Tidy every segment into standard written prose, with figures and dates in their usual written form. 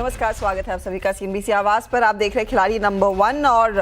नमस्कार, स्वागत है आप सभी का सीएनबीसी आवाज पर। आप देख रहे हैं खिलाड़ी नंबर 1 और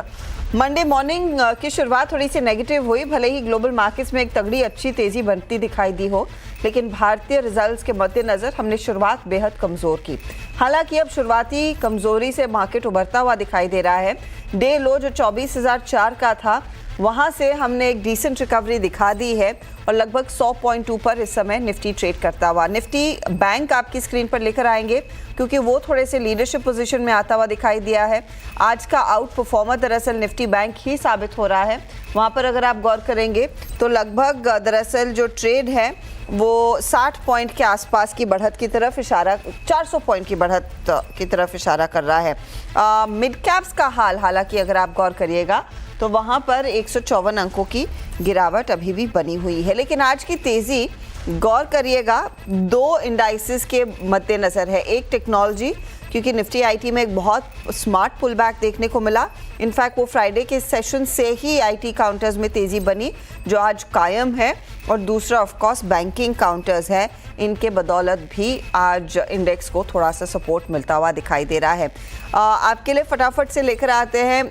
मंडे मॉर्निंग की शुरुआत थोड़ी सी नेगेटिव हुई। भले ही ग्लोबल मार्केट्स में एक तगड़ी अच्छी तेजी बनती दिखाई दी हो, लेकिन भारतीय रिजल्ट्स के मद्देनजर हमने शुरुआत बेहद कमजोर की। हालांकि अब शुरुआती कमजोरी से मार्केट उभरता हुआ दिखाई दे रहा है। डे लो जो 24,004 का था, वहां से हमने एक डिसेंट रिकवरी दिखा दी है और लगभग 100 पॉइंट ऊपर इस समय निफ्टी ट्रेड करता हुआ। निफ्टी बैंक आपकी स्क्रीन पर लेकर आएंगे क्योंकि वो थोड़े से लीडरशिप पोजीशन में आता हुआ दिखाई दिया है। आज का आउट परफॉर्मर दरअसल निफ्टी बैंक ही साबित हो रहा है। वहां पर अगर आप गौर करेंगे तो लगभग दरअसल जो ट्रेड है वो 60 पॉइंट के आसपास की बढ़त की तरफ इशारा, 400 पॉइंट की बढ़त की तरफ इशारा कर रहा है। मिड कैप्स का हाल हालांकि अगर आप गौर करिएगा तो वहां पर 154 अंकों की गिरावट अभी भी बनी हुई है। लेकिन आज की तेजी गौर करिएगा, दो इंडाइसेस के मद्देनजर है। एक टेक्नोलॉजी, क्योंकि निफ्टी आईटी में एक बहुत स्मार्ट पुल बैक देखने को मिला। इनफैक्ट वो फ्राइडे के सेशन से ही आईटी काउंटर्स में तेजी बनी जो आज कायम है। और दूसरा ऑफ कोर्स बैंकिंग काउंटर्स है, इनके बदौलत भी आज इंडेक्स को थोड़ा सा सपोर्ट मिलता हुआ दिखाई दे रहा है। आपके लिए फटाफट से लेकर आते हैं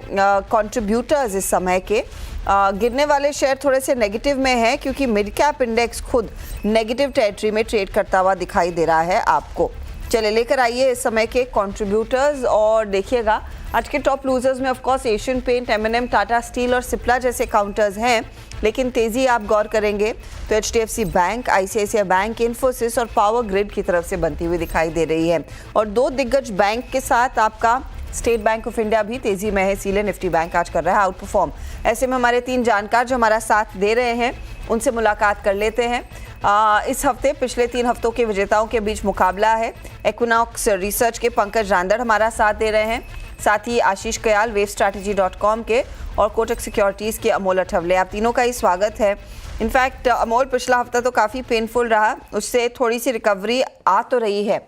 कंट्रीब्यूटर्स इस समय के। गिरने वाले शेयर थोड़े से नेगेटिव में है क्योंकि मिड कैप इंडेक्स खुद नेगेटिव टेरिटरी में ट्रेड करता हुआ दिखाई दे रहा है आपको। चले लेकर आइए इस समय के कंट्रीब्यूटर्स और देखिएगा आज के टॉप लूजर्स में ऑफ कोर्स एशियन पेंट, एम&एम, टाटा स्टील और सिप्ला जैसे काउंटर्स हैं। लेकिन तेजी आप गौर करेंगे तो HDFC bank, ICICI bank, Infosys और पावर ग्रिड की तरफ से बनती हुई दिखाई दे रही है। और दो दिग्गज बैंक के साथ आपका स्टेट बैंक ऑफ इंडिया भी तेजी में है, इसीलिए निफ्टी बैंक आज कर रहा है आउट परफॉर्म। ऐसे में हमारे 3 जानकार जो हमारा साथ दे रहे हैं उनसे मुलाकात कर लेते हैं। इस हफ्ते पिछले 3 हफ्तों के विजेताओं के बीच मुकाबला है। इक्विनॉक्स रिसर्च के पंकज रांदड़ हमारा साथ दे रहे हैं, साथ ही आशीष कयाल wavestrategy.com के और कोटक सिक्योरिटीज़ के अमोल अठवले। आप तीनों का ही स्वागत है। इनफैक्ट अमोल, पिछला हफ्ता तो काफ़ी पेनफुल रहा, उससे थोड़ी सी रिकवरी आ तो रही है,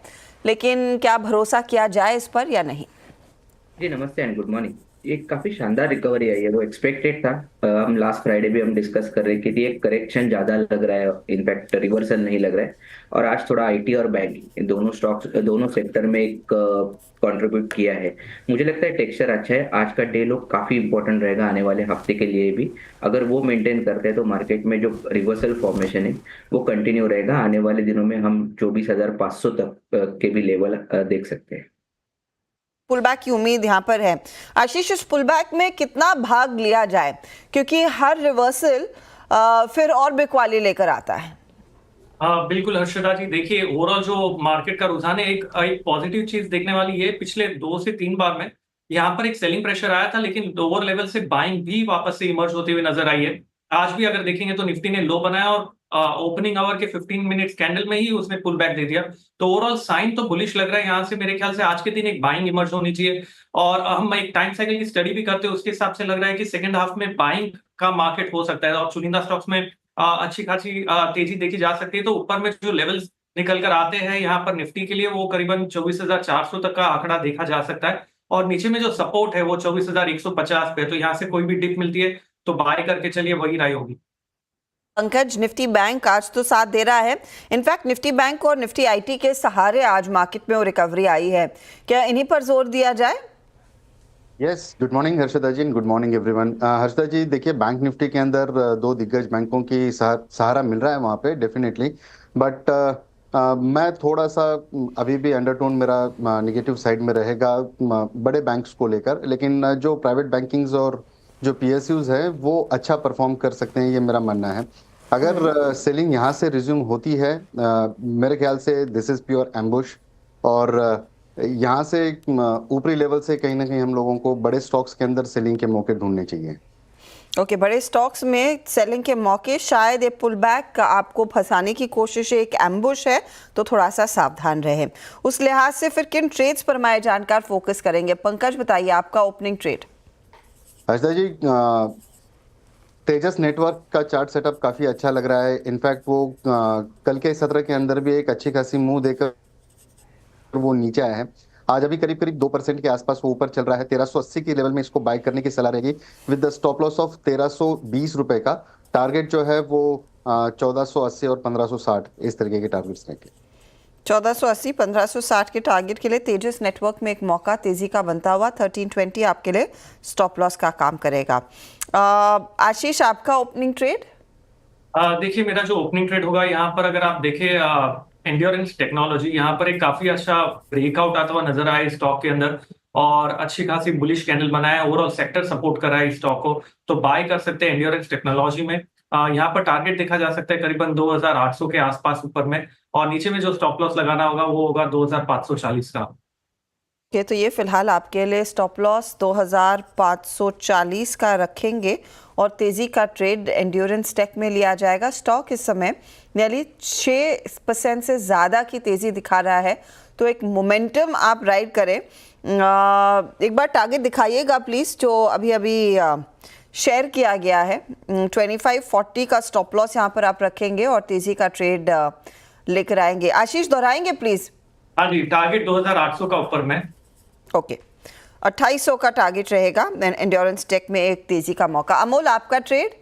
लेकिन क्या भरोसा किया जाए इस पर या नहीं? जी नमस्ते एंड गुड मॉर्निंग। ये काफी शानदार रिकवरी आई है, वो एक्सपेक्टेड था। हम लास्ट फ्राइडे भी हम डिस्कस कर रहे कि एक करेक्शन ज्यादा लग रहा है, इनफैक्ट रिवर्सल नहीं लग रहा है। और आज थोड़ा आईटी और बैंकिंग दोनों स्टॉक्स, दोनों सेक्टर में एक कंट्रीब्यूट किया है। मुझे लगता है टेक्सचर अच्छा है। आज का डे लो काफी इंपॉर्टेंट रहेगा आने वाले हफ्ते के लिए भी। अगर वो मेंटेन करते हैं तो मार्केट में जो रिवर्सल फॉर्मेशन है वो कंटिन्यू रहेगा। आने वाले दिनों में हम 24,500 तक के भी लेवल देख सकते हैं। पुल बैक की उम्मीद यहाँ पर है। आशीष, इस पुल बैक में कितना भाग लिया जाए, क्योंकि हर रिवर्सल फिर और बिकवाली लेकर आता है। हाँ बिल्कुल हर्षदा जी, देखिए ओवरऑल जो मार्केट का रुझान है, एक पॉजिटिव चीज देखने वाली है। पिछले 2 से 3 बार में यहाँ पर एक सेलिंग प्रेशर आया था, लेकिन लोअर लेवल से बाइंग भी वापस से इमर्ज होते हुए नजर आई है। आज भी अगर देखेंगे तो निफ्टी ने लो बनाया और ओपनिंग आवर के 15 मिनट्स कैंडल में ही उसने पुल बैक दे दिया। तो ओवरऑल साइन तो बुलिश लग रहा है। यहाँ से मेरे ख्याल से आज के दिन एक बाइंग इमर्ज होनी चाहिए। और हम एक टाइम साइकिल की स्टडी भी करते हैं, उसके हिसाब से लग रहा है कि सेकंड हाफ में बाइंग का मार्केट हो सकता है और चुनिंदा स्टॉक्स में अच्छी खासी तेजी देखी जा सकती है। तो ऊपर में जो लेवल्स निकल कर आते हैं यहाँ पर निफ्टी के लिए, वो करीबन 24,400 तक का आंकड़ा देखा जा सकता है। और नीचे में जो सपोर्ट है वो 24,150 पे। तो यहाँ से कोई भी डिप मिलती है तो बाय करके चलिए, वही राय होगी। पंकज, निफ्टी बैंक आज तो साथ दे रहा है। इनफैक्ट निफ्टी बैंक और निफ्टी आईटी के सहारे आज मार्केट में वो रिकवरी आई है, क्या इन्हीं पर जोर दिया जाए? यस, गुड मॉर्निंग हर्षदा जी, गुड मॉर्निंग एवरीवन। हर्षदा जी, देखिए बैंक निफ्टी के अंदर 2 दिग्गज बैंकों की सहारा मिल रहा है वहाँ पे डेफिनेटली। बट मैं थोड़ा सा अभी भी अंडरटोन मेरा नेगेटिव साइड में रहेगा बड़े बैंक्स को लेकर। लेकिन जो प्राइवेट बैंकिंग्स और जो पीएसयूज है वो अच्छा परफॉर्म कर सकते हैं, ये मेरा मानना है। अगर सेलिंग यहाँ से रिज्यूम होती है, मेरे ख्याल से दिस इज प्योर एम्बुश। और यहाँ से ऊपरी लेवल से कहीं ना कहीं हम लोगों को बड़े स्टॉक्स के अंदर सेलिंग के मौके ढूंढने चाहिए। ओके, बड़े स्टॉक्स में सेलिंग के मौके, शायद ये पुल बैक आपको फंसाने की कोशिश है, एक एम्बुश है, तो थोड़ा सा सावधान रहे। उस लिहाज से फिर किन ट्रेड्स पर हमारे जानकार फोकस करेंगे? पंकज बताइए आपका ओपनिंग ट्रेड। हर्षदा जी, तेजस नेटवर्क का चार्ट सेटअप काफी अच्छा लग रहा है। इनफैक्ट वो कल के सत्र के अंदर भी एक अच्छी खासी मुंह देकर वो नीचे आया है। आज अभी करीब करीब 2% के आसपास वो ऊपर चल रहा है। 1380 के लेवल में इसको बाय करने की सलाह रहेगी with the stop loss of 1320 रुपए का। टारगेट जो है वो 1480 और 1560 इस तरीके के टारगेट्स रहेंगे। 1480 1560 के टारगेट के लिए तेजस नेटवर्क में एक मौका तेजी का बनता हुआ 1320 आपके लिए स्टॉप लॉस का काम करेगा। आशीष, आपका ओपनिंग ट्रेड? देखिए, मेरा जो ओपनिंग ट्रेड होगा यहाँ पर, अगर आप देखें एंड्योरेंस टेक्नोलॉजी, यहाँ पर एक काफी अच्छा ब्रेकआउट आता हुआ नजर आया इस स्टॉक के अंदर और अच्छी खासी बुलिश कैंडल बनाया। ओवरऑल सेक्टर सपोर्ट कर रहा है इस स्टॉक को, तो बाय कर सकते हैं एंड्योरेंस टेक्नोलॉजी में। यहाँ पर टारगेट देखा जा सकता है करीबन 2800 के आसपास ऊपर में, और नीचे में जो स्टॉप लॉस लगाना होगा वो होगा 2540 का। तो ये फिलहाल आपके लिए स्टॉप लॉस 2540 का रखेंगे और तेजी का ट्रेड एंड्योरेंस टेक में लिया जाएगा। स्टॉक इस समय नियरली 6% से ज़्यादा की तेजी दिखा रहा है, तो एक मोमेंटम आप राइड करें। एक बार टारगेट दिखाइएगा प्लीज़, जो अभी अभी शेयर किया गया है। 2540 का स्टॉप लॉस यहाँ पर आप रखेंगे और तेजी का ट्रेड लेकर आएंगे। आशीष, दोहराएंगे प्लीज़? हाँ जी, टारगेट 2800 का ऊपर में। ओके, 2800 का टारगेट रहेगा एंड्योरेंस टेक में एक तेजी का मौका। अमोल, आपका ट्रेड?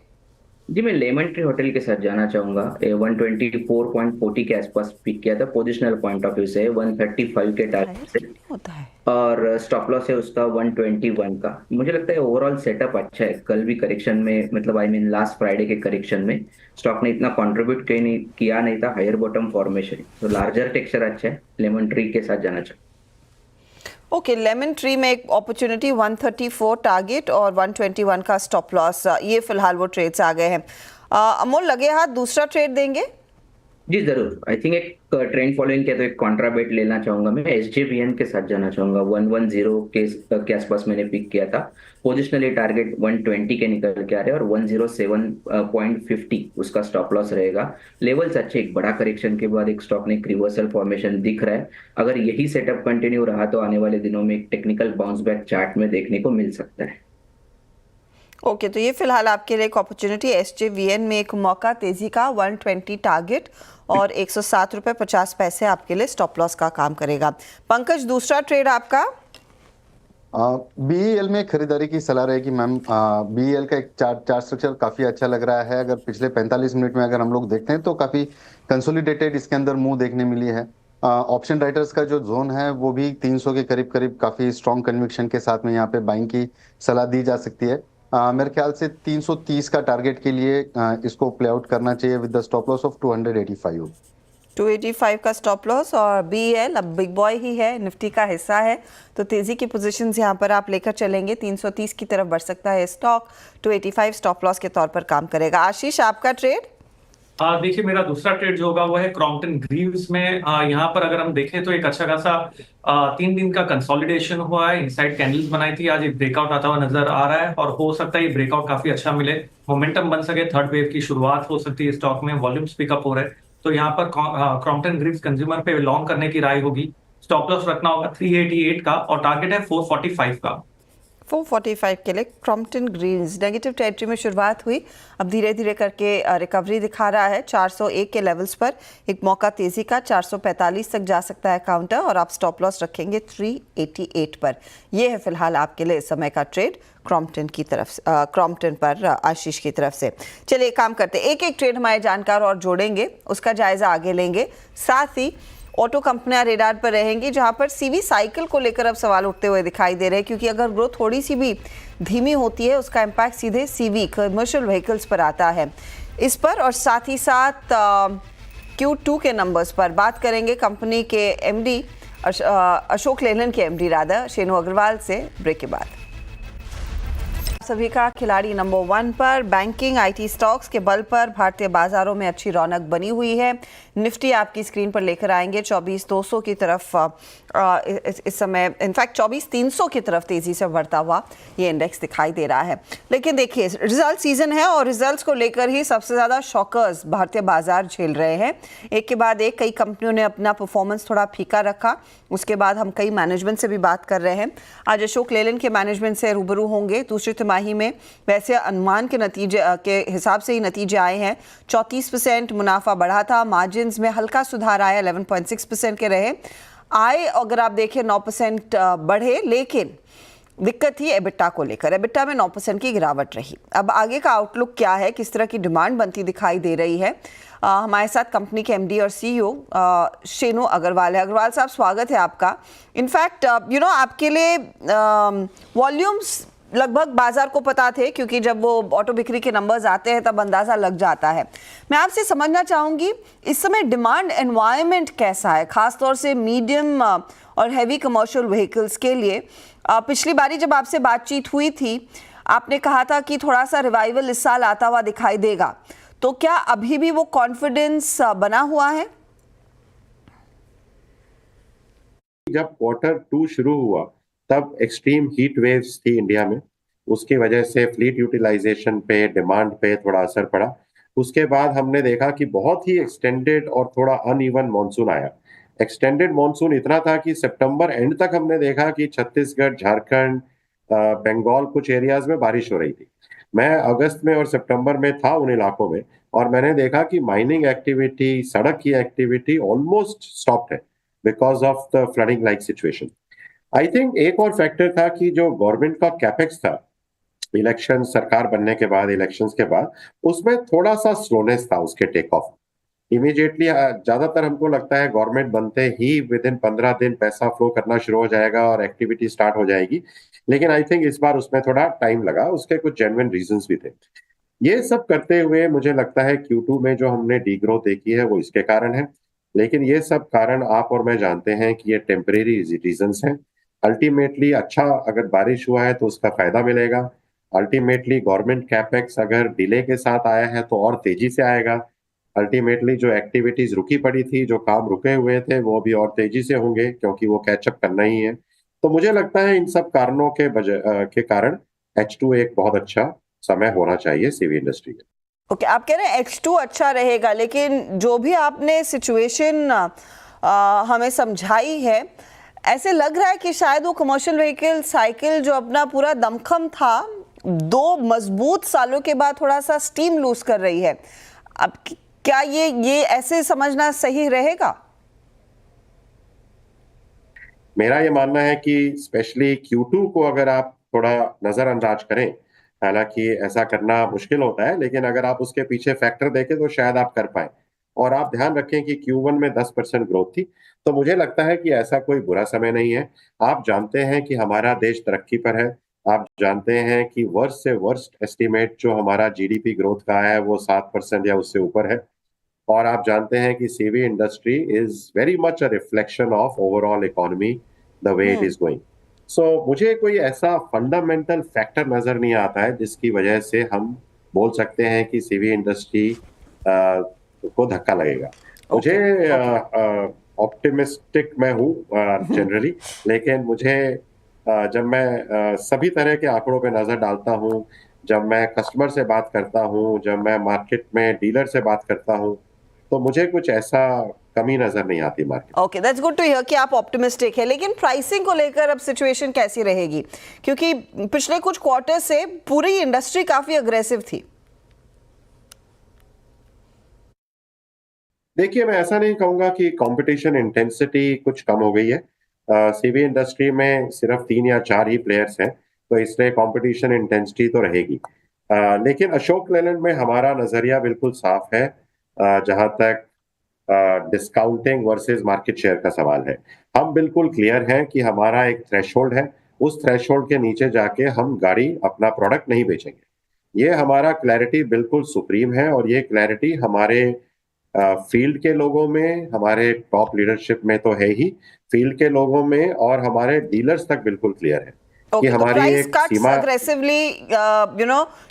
जी, मैं लेमन ट्री होटल के साथ जाना चाहूंगा। 124.40 के आसपास पिक किया था, पोजिशनल पॉइंट ऑफ व्यू से 135 के टारगेट से, होता है और स्टॉप लॉस है उसका 121 का। मुझे लगता है ओवरऑल सेटअप अच्छा है। कल भी करेक्शन में, मतलब लास्ट फ्राइडे के करेक्शन में स्टॉक ने इतना कंट्रीब्यूट किया नहीं था, हायर बॉटम फॉर्मेशन, तो लार्जर टेक्सचर अच्छा है। लेमन ट्री के साथ जाना चाहूंगा। ओके, लेमन ट्री में एक अपॉर्चुनिटी 134 टारगेट और 121 का स्टॉप लॉस, ये फिलहाल वो ट्रेड्स आ गए हैं। अमोल, लगे हाथ दूसरा ट्रेड देंगे? जी जरूर। आई थिंक एक ट्रेंड फॉलोइंग किया तो एक कॉन्ट्राबेट लेना चाहूंगा मैं। SJVN के साथ जाना चाहूंगा। 110 के आसपास मैंने पिक किया था। पोजिशनली टारगेट 120 के निकल के आ रहे हैं और 107.50 उसका स्टॉप लॉस रहेगा। लेवल्स अच्छे, एक बड़ा करेक्शन के बाद एक स्टॉक ने एक रिवर्सल फॉर्मेशन दिख रहा है। अगर यही सेटअप कंटिन्यू रहा तो आने वाले दिनों में एक टेक्निकल बाउंस बैक चार्ट में देखने को मिल सकता है। ओके, तो ये फिलहाल आपके लिए एक अपॉर्चुनिटी, SJVN में एक मौका तेजी का 120 टारगेट और 107 रुपये 50 पैसे आपके लिए स्टॉप लॉस का काम करेगा। पंकज, दूसरा ट्रेड आपका? BEL में खरीदारी की सलाह रहेगी मैम। BEL का एक चार्ट स्ट्रक्चर काफी अच्छा लग रहा है। अगर पिछले 45 मिनट में अगर हम लोग देखते हैं तो काफी कंसोलिडेटेड इसके अंदर मूव देखने मिली है। ऑप्शन राइटर्स का जो जोन है वो भी 300 के करीब करीब काफी स्ट्रॉन्ग कन्विक्शन के साथ में यहाँ पे बाइंग की सलाह दी जा सकती है। मेरे ख्याल से 330 का टारगेट के लिए इसको प्ले आउट करना चाहिए with the stop loss of 285। 285 का स्टॉप लॉस। और BEL अब बिग बॉय ही है, निफ्टी का हिस्सा है, तो तेजी की पोजीशंस यहाँ पर आप लेकर चलेंगे। 330 की तरफ बढ़ सकता है स्टॉक। 285 स्टॉप लॉस के तौर पर काम करेगा। आशीष, आपका ट्रेड? देखिए, मेरा दूसरा ट्रेड जो होगा वो है क्रॉम्पटन ग्रीव्स में। यहाँ पर अगर हम देखें तो एक अच्छा खासा 3 दिन का कंसोलिडेशन हुआ है। इनसाइड कैंडल्स बनाई थी, आज एक ब्रेकआउट आता हुआ नजर आ रहा है और हो सकता है ये ब्रेकआउट काफी अच्छा मिले, मोमेंटम बन सके, थर्ड वेव की शुरुआत हो सकती है स्टॉक में, वॉल्यूम्स पिकअप हो रहे हैं। तो यहाँ पर क्रॉम्पटन ग्रीव्स कंज्यूमर पे लॉन्ग करने की राय होगी। स्टॉप लॉस रखना होगा 388 का और टारगेट है 445 का। 445 के लिए क्रॉम्पटन ग्रीव्स नेगेटिव टेरिटरी में शुरुआत हुई, अब धीरे धीरे करके रिकवरी दिखा रहा है। 401 के लेवल्स पर एक मौका तेजी का, 445 तक जा सकता है काउंटर और आप स्टॉप लॉस रखेंगे 388 पर। यह है फिलहाल आपके लिए इस समय का ट्रेड क्रॉम्पटन की तरफ, क्रॉम्पटन पर आशीष की तरफ से। चलिए काम करते, एक एक ट्रेड हमारे जानकार और जोड़ेंगे, उसका जायजा आगे लेंगे। साथ ही ऑटो कंपनियां रेडार पर रहेंगी, जहां पर CV साइकिल को लेकर अब सवाल उठते हुए दिखाई दे रहे हैं, क्योंकि अगर ग्रोथ थोड़ी सी भी धीमी होती है उसका इम्पैक्ट सीधे CV कमर्शियल व्हीकल्स पर आता है। इस पर और साथ ही साथ Q2 के नंबर्स पर बात करेंगे कंपनी के MD अशोक लेलन के MD राधा शेनु अग्रवाल से ब्रेक के बाद। सभी का खिलाड़ी नंबर 1 पर बैंकिंग IT स्टॉक्स के बल पर भारतीय बाजारों में अच्छी रौनक बनी हुई है। निफ्टी आपकी स्क्रीन पर लेकर आएंगे 24,200 की तरफ, इस समय इनफैक्ट 24,300 की तरफ तेजी से बढ़ता हुआ ये इंडेक्स दिखाई दे रहा है। लेकिन देखिए, रिजल्ट सीजन है और रिजल्ट्स को लेकर ही सबसे ज़्यादा शॉकर्स भारतीय बाजार झेल रहे हैं। एक के बाद एक कई कंपनियों ने अपना परफॉर्मेंस थोड़ा फीका रखा। उसके बाद हम कई मैनेजमेंट से भी बात कर रहे हैं। आज अशोक लेलन के मैनेजमेंट से रूबरू होंगे। दूसरी तिमाही में वैसे अनुमान के नतीजे के हिसाब से ही नतीजे आए हैं। 34% मुनाफा बढ़ा था, मार्जिन्स में हल्का सुधार आया, 11.6% के रहे। आय अगर आप देखें 9% बढ़े, लेकिन दिक्कत थी एबिटा को लेकर। एबिटा में 9% की गिरावट रही। अब आगे का आउटलुक क्या है, किस तरह की डिमांड बनती दिखाई दे रही है? हमारे साथ कंपनी के एमडी और सीईओ शेनु अग्रवाल है। अग्रवाल साहब, स्वागत है आपका। इनफैक्ट आपके लिए वॉल्यूम्स लगभग बाजार को पता थे, क्योंकि जब वो ऑटो बिक्री के नंबर्स आते हैं तब अंदाजा लग जाता है। मैं आपसे समझना चाहूंगी इस समय डिमांड एनवायरनमेंट कैसा है, खासतौर से मीडियम और हैवी कमर्शियल व्हीकल्स के लिए। पिछली बारी जब आपसे बातचीत हुई थी आपने कहा था कि थोड़ा सा रिवाइवल इस साल आता हुआ दिखाई देगा, तो क्या अभी भी वो कॉन्फिडेंस बना हुआ है? जब Q2 शुरू हुआ तब एक्सट्रीम हीट वेव्स थी इंडिया में, उसकी वजह से फ्लीट यूटिलाइजेशन पे, डिमांड पे थोड़ा असर पड़ा। उसके बाद हमने देखा कि बहुत ही एक्सटेंडेड और थोड़ा अनइवन मॉनसून आया। एक्सटेंडेड मॉनसून इतना था कि सितंबर एंड तक हमने देखा कि छत्तीसगढ़, झारखंड, बंगाल कुछ एरियाज में बारिश हो रही थी। मैं अगस्त में और सितंबर में था उन इलाकों में, और मैंने देखा कि माइनिंग एक्टिविटी, सड़क की एक्टिविटी ऑलमोस्ट स्टॉप्ड है because of the flooding like situation. I think एक और फैक्टर था कि जो गवर्नमेंट का कैपेक्स था इलेक्शन, सरकार बनने के बाद, इलेक्शंस के बाद, उसमें थोड़ा सा स्लोनेस था उसके टेक ऑफ। इमीडिएटली ज्यादातर हमको लगता है गवर्नमेंट बनते ही विद इन 15 दिन पैसा फ्लो करना शुरू हो जाएगा और एक्टिविटी स्टार्ट हो जाएगी, लेकिन आई थिंक इस बार उसमें थोड़ा टाइम लगा। उसके कुछ जेन्युइन रीजंस भी थे। ये सब करते हुए मुझे लगता है Q2 में जो हमने डीग्रोथ देखी है वो इसके कारण है, लेकिन ये सब कारण आप और मैं जानते हैं कि ये टेम्परेरी रीजंस हैं। अल्टीमेटली अच्छा अगर बारिश हुआ है तो उसका फायदा मिलेगा। अल्टीमेटली गवर्नमेंट कैपेक्स अगर डिले के साथ आया है तो और तेजी से आएगा। अल्टीमेटली जो एक्टिविटीज रुकी पड़ी थी, जो काम रुके हुए थे, वो भी और तेजी से होंगे क्योंकि वो कैचअप करना ही है। तो मुझे लगता है इन सब कारणों के कारण H2 एक बहुत अच्छा समय होना चाहिए सीवी इंडस्ट्री में। ओके, आप कह रहे हैं H2 अच्छा रहेगा, लेकिन जो भी आपने सिचुएशन हमें समझाई है, ऐसे लग रहा है कि शायद वो कमर्शियल व्हीकल साइकिल जो अपना पूरा दमखम था 2 मजबूत सालों के बाद थोड़ा सा स्टीम लूज कर रही है। अब क्या ये ऐसे समझना सही रहेगा? मेरा ये मानना है कि स्पेशली Q2 को अगर आप थोड़ा नजरअंदाज करें, हालांकि ऐसा करना मुश्किल होता है, लेकिन अगर आप उसके पीछे फैक्टर देखें तो शायद आप कर पाए। और आप ध्यान रखें कि Q1 में 10% ग्रोथ थी, तो मुझे लगता है कि ऐसा कोई बुरा समय नहीं है। आप जानते हैं कि हमारा देश तरक्की पर है। आप जानते हैं कि वर्स्ट से वर्स्ट एस्टिमेट जो हमारा जीडीपी ग्रोथ का है वो 7% या उससे ऊपर है। और आप जानते हैं कि CV industry is very much a reflection of overall economy the way it is going. So मुझे कोई ऐसा फंडामेंटल फैक्टर नजर नहीं आता है जिसकी वजह से हम बोल सकते हैं कि सीवी इंडस्ट्री को धक्का लगेगा। मुझे ऑप्टिमिस्टिक मैं हूँ जनरली, लेकिन मुझे जब मैं सभी तरह के आंकड़ों पे नजर डालता हूँ, जब मैं कस्टमर से बात करता हूँ, जब मैं मार्केट में डीलर से बात करता हूँ, तो मुझे कुछ ऐसा कमी नजर नहीं आती market. Okay, that's good to hear कि आप ऑप्टिमिस्टिक है। लेकिन प्राइसिंग को लेकर अब सिचुएशन कैसी रहेगी, क्योंकि पिछले कुछ क्वार्टर से पूरी इंडस्ट्री काफी अग्रेसिव थी? देखिए, मैं ऐसा नहीं कहूंगा कि कंपटीशन इंटेंसिटी कुछ कम हो गई है। सीवी इंडस्ट्री में सिर्फ 3 या 4 ही प्लेयर्स हैं, तो इसलिए कंपटीशन इंटेंसिटी तो रहेगी। लेकिन अशोक लेलैंड में हमारा नजरिया बिल्कुल साफ है जहां तक डिस्काउंटिंग वर्सेस मार्केट शेयर का सवाल है। हम बिल्कुल क्लियर हैं कि हमारा एक थ्रेशोल्ड है, उस थ्रेशोल्ड के नीचे जाके हम गाड़ी, अपना प्रोडक्ट नहीं बेचेंगे। ये हमारा क्लैरिटी बिल्कुल सुप्रीम है, और ये क्लैरिटी हमारे फील्ड के लोगों में, हमारे टॉप लीडरशिप में तो है ही, फील्ड के लोगों में और हमारे डीलर्स तक बिल्कुल क्लियर है कि हमारी एक सीमा aggressively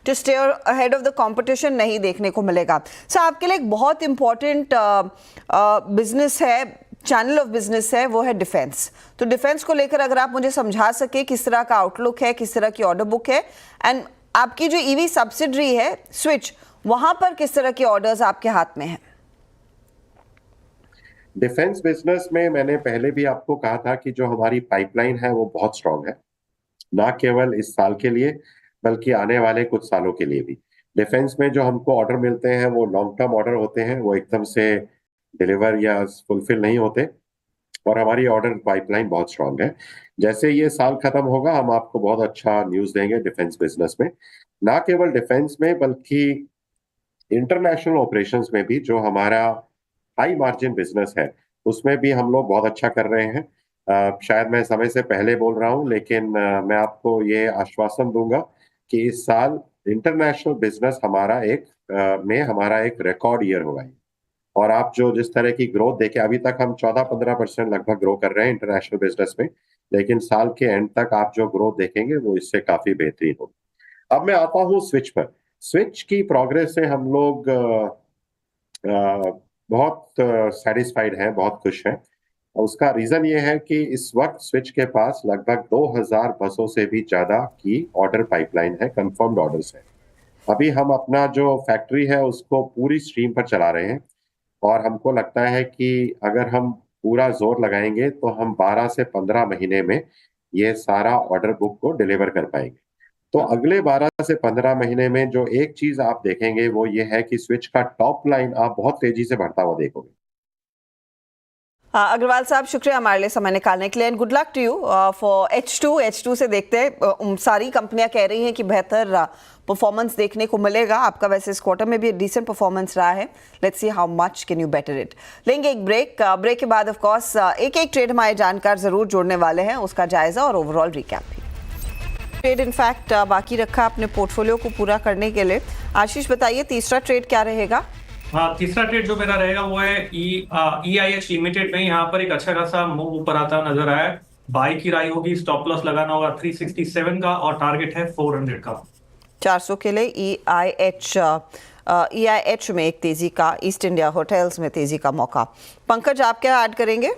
to stay ahead of the competition नहीं देखने को मिलेगा। सर, आपके लिए एक बहुत इंपॉर्टेंट बिजनेस है, चैनल ऑफ बिजनेस है, वो है डिफेंस। तो डिफेंस को लेकर अगर आप मुझे समझा सके किस तरह का आउटलुक है, किस तरह की ऑर्डर बुक है, एंड आपकी जो ईवी सब्सिडरी है स्विच, वहां पर किस तरह के ऑर्डर्स आपके हाथ में हैं? डिफेंस बिजनेस में मैंने पहले भी आपको कहा था कि जो हमारी पाइपलाइन है वो बहुत स्ट्रांग है, ना केवल इस साल के लिए बल्कि आने वाले कुछ सालों के लिए भी। डिफेंस में जो हमको ऑर्डर मिलते हैं वो लॉन्ग टर्म ऑर्डर होते हैं, वो एकदम से डिलीवर या फुलफिल नहीं होते। और हमारी ऑर्डर पाइपलाइन बहुत स्ट्रांग है। जैसे ये साल खत्म होगा हम आपको बहुत अच्छा न्यूज देंगे डिफेंस बिजनेस में, ना केवल डिफेंस में बल्कि इंटरनेशनल ऑपरेशंस में भी, जो हमारा हाई मार्जिन बिजनेस है उसमें भी हम लोग बहुत अच्छा कर रहे हैं। शायद मैं समय से पहले बोल रहा हूं, लेकिन मैं आपको ये आश्वासन दूंगा कि इस साल इंटरनेशनल बिजनेस हमारा एक रिकॉर्ड ईयर होगा। और आप जो जिस तरह की ग्रोथ देखे, अभी तक हम 14-15% लगभग ग्रो कर रहे हैं इंटरनेशनल बिजनेस में, लेकिन साल के एंड तक आप जो ग्रोथ देखेंगे वो इससे काफी बेहतरीन होगी। अब मैं आता हूँ स्विच पर। स्विच की प्रोग्रेस से हम लोग बहुत सेटिस्फाइड हैं, बहुत खुश हैं। उसका रीजन ये है कि इस वक्त स्विच के पास लगभग 2000 बसों से भी ज्यादा की ऑर्डर पाइपलाइन है, कंफर्म्ड ऑर्डर्स है। अभी हम अपना जो फैक्ट्री है उसको पूरी स्ट्रीम पर चला रहे हैं और हमको लगता है कि अगर हम पूरा जोर लगाएंगे तो हम 12 से 15 महीने में ये सारा ऑर्डर बुक को डिलीवर कर पाएंगे। तो अगले 12 से 15 महीने में जो एक चीज आप देखेंगे वो ये है कि स्विच का टॉप लाइन आप बहुत तेजी से बढ़ता हुआ देखोगे। अग्रवाल साहब, शुक्रिया हमारे लिए समय निकालने के लिए and good luck to you for H2 से देखते हैं सारी कंपनियां कह रही हैं कि बेहतर परफॉर्मेंस देखने को मिलेगा। आपका वैसे इस क्वार्टर में भी डिसेंट परफॉर्मेंस रहा है। Let's see how much can you better it. लेंगे एक ब्रेक के बाद ऑफ कोर्स एक ट्रेड हमारे जानकार जरूर जोड़ने वाले हैं, उसका जायजा और ओवरऑल रिकैप भी। ट्रेड इनफैक्ट बाकी रखा अपने पोर्टफोलियो को पूरा करने के लिए। आशीष बताइए तीसरा ट्रेड क्या रहेगा? हाँ, तीसरा ट्रेड जो मेरा रहेगा वो है EIH लिमिटेड में। यहाँ पर एक अच्छा खासा मूव ऊपर आता नजर आया है। बाई की राय होगी, स्टॉप लॉस लगाना होगा 367 का और टारगेट है 400 का। 400 के लिए EIH में एक तेजी का, ईस्ट इंडिया होटल्स में तेजी का मौका। पंकज, आप क्या ऐड करेंगे?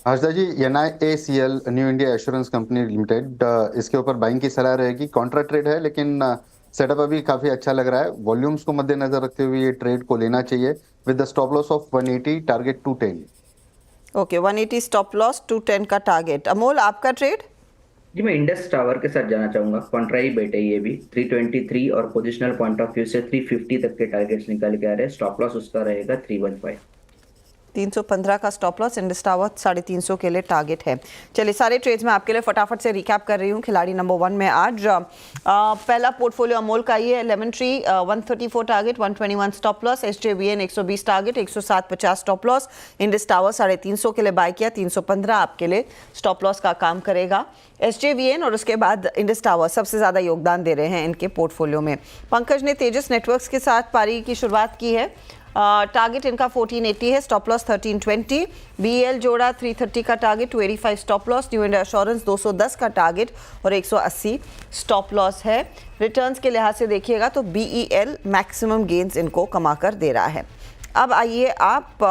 हर्षदा जी, NIACL new India assurance company limited, इसके ऊपर बाइंग की सलाह रहेगी। कॉन्ट्रा ट्रेड है लेकिन सेटअप अभी काफी अच्छा लग रहा है। वॉल्यूम्स को मद्देनजर रखते हुए ये ट्रेड को लेना चाहिए with the stop loss of 180, target 210। Okay, 180 stop loss, 210 का टारगेट। अमोल, आपका ट्रेड? जी, मैं इंडस टावर के साथ जाना चाहूंगा। कॉन्ट्रा ही बेटे ये भी 323 और पोजिशनल पॉइंट ऑफ व्यू से 350 तक के टारगेट्स निकल के आ रहे हैं। स्टॉप लॉस उसका रहेगा 315। 315 का स्टॉप लॉस, इंडस टावर 350 के लिए टारगेट है। चलिए सारे ट्रेड्स में आपके लिए फटाफट से रिकैप कर रही हूँ। खिलाड़ी नंबर 1 में आज पहला पोर्टफोलियो अमोल का ही है। Lemon tree 134 target, 121 stop loss. SJVN 120 target, 107.50 stop loss. Indus tower 350 के लिए बाय किया, 315 आपके लिए स्टॉप लॉस का काम करेगा। SJVN और उसके बाद इंडस टावर सबसे ज़्यादा योगदान दे रहे हैं इनके पोर्टफोलियो में। पंकज ने तेजस नेटवर्क्स के साथ पारी की शुरुआत की है। टारगेट इनका 1480 है, स्टॉप लॉस 1320। BEL जोड़ा 330 का target, 285 stop loss. New India assurance 210 का टारगेट और 180 स्टॉप लॉस है। रिटर्न्स के लिहाज से देखिएगा तो BEL मैक्सिमम गेन्स इनको कमा कर दे रहा है। अब आइए आप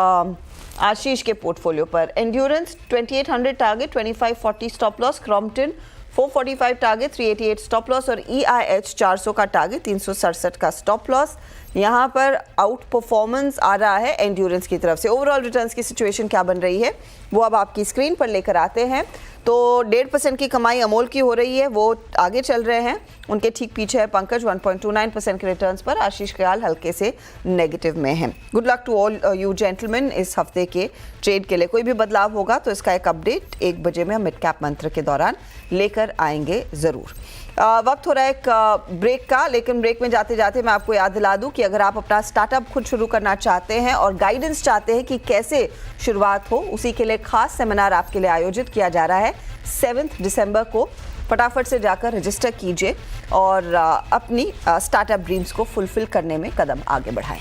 आशीष के पोर्टफोलियो पर। Endurance 2800 target, 2540 stop loss. Crompton 445 target, 388 stop loss और EIH 400 का टारगेट, 367 का स्टॉप लॉस। यहाँ पर आउट परफॉर्मेंस आ रहा है एंड्योरेंस की तरफ से। ओवरऑल रिटर्न्स की सिचुएशन क्या बन रही है वो अब आपकी स्क्रीन पर लेकर आते हैं। तो 1.5% की कमाई अमोल की हो रही है, वो आगे चल रहे हैं। उनके ठीक पीछे है पंकज 1.29% के रिटर्न्स पर। आशीष कयाल हल्के से नेगेटिव में है। Good luck to all you gentleman इस हफ्ते के ट्रेड के लिए। कोई भी बदलाव होगा तो इसका एक अपडेट 1 बजे में हम मिड कैप मंत्र के दौरान लेकर आएंगे ज़रूर। वक्त हो रहा है एक ब्रेक का, लेकिन ब्रेक में जाते जाते मैं आपको याद दिला दूं कि अगर आप अपना स्टार्टअप खुद शुरू करना चाहते हैं और गाइडेंस चाहते हैं कि कैसे शुरुआत हो, उसी के लिए खास सेमिनार आपके लिए आयोजित किया जा रहा है 7 दिसंबर को। फटाफट से जाकर रजिस्टर कीजिए और अपनी स्टार्टअप ड्रीम्स को फुलफिल करने में कदम आगे बढ़ाएं।